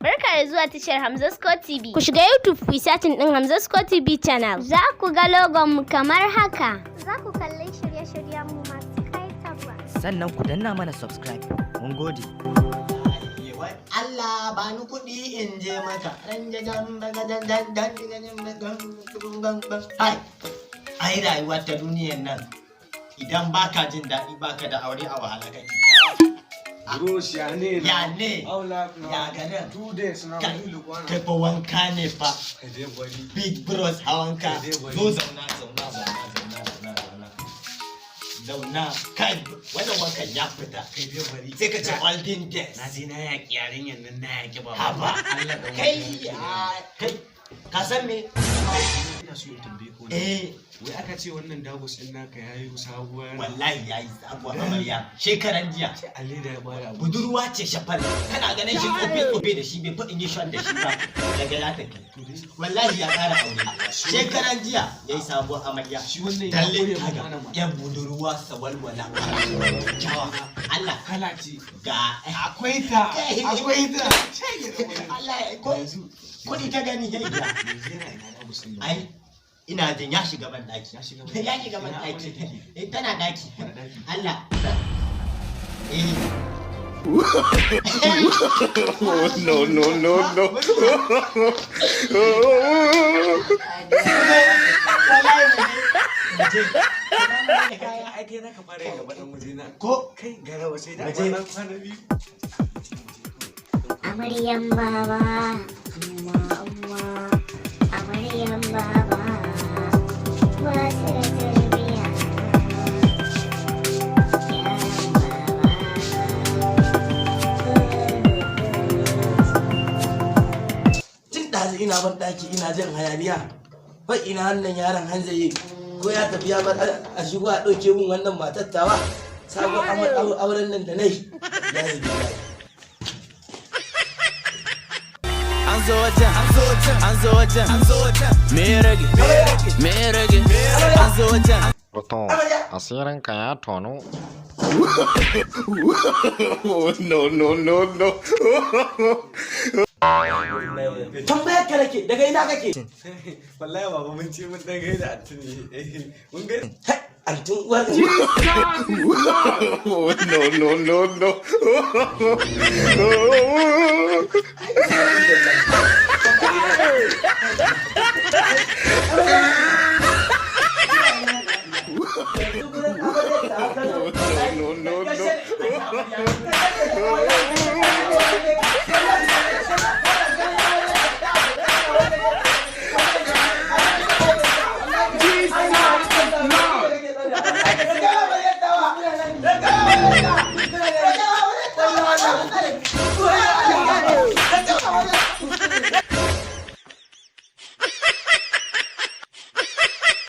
Barka da zuwa tashar Hamzasko TV. Ku shiga YouTube ku yi searching ɗin Hamzasko TV channel. Za ku ga logon mu kamar haka. Za ku kalli shirye-shiryen mu masu kaitarwa. Sannan ku danna mana subscribe. Mun gode. Allah ba ni kuɗi in je maka. Ai rayuwar ta duniyar nan idan baka jin daɗi baka da aure a wahala kake. Bros ya ne ya ne ya garin 2 days na kai fa wanka ne fa big bros a wanka zo zauna kai wannan wankan ya fita sai ka ce olden days na je na yaƙi yarinyan nan na yaƙi ba haba kai ka san me ina so in tambaye ko wai aka ce wannan dagos din naka yayi sabuwar wallahi yayi sabuwar amarya shekaran jiya Allah da ya bada budurwa ce shafal kana ganin shi kofe da shi bai fa in yi shan da shi ba daga ya tafi wallahi ya kara aure shekaran jiya yayi sabuwar amarya shi wannan dalle kaga yan budurwa sawalwala Allah kala ce ga akwai ta Allah ko kudi ta gani ya iya ai ina jin ya shiga ban daki tana daki Allah no ai kai zaka fara yin gaba dan waje na ko kai garawa sai da kwana biyu Amaryan baba amaryan baba ba su da tarbiya tun ɗazu ina ban ɗaki ina jin hayaniya bai ina wannan yaron hanzaye ko ya tafi ya bar a shigo a ɗauke min wannan matar tawa sabon auren nan da nai ya yi biya Betul, asirin ka ya tono. No. tambayar ka nake daga ina kake wallahi baba mun ce mun dan gaida antuni mun ga antun uwar No.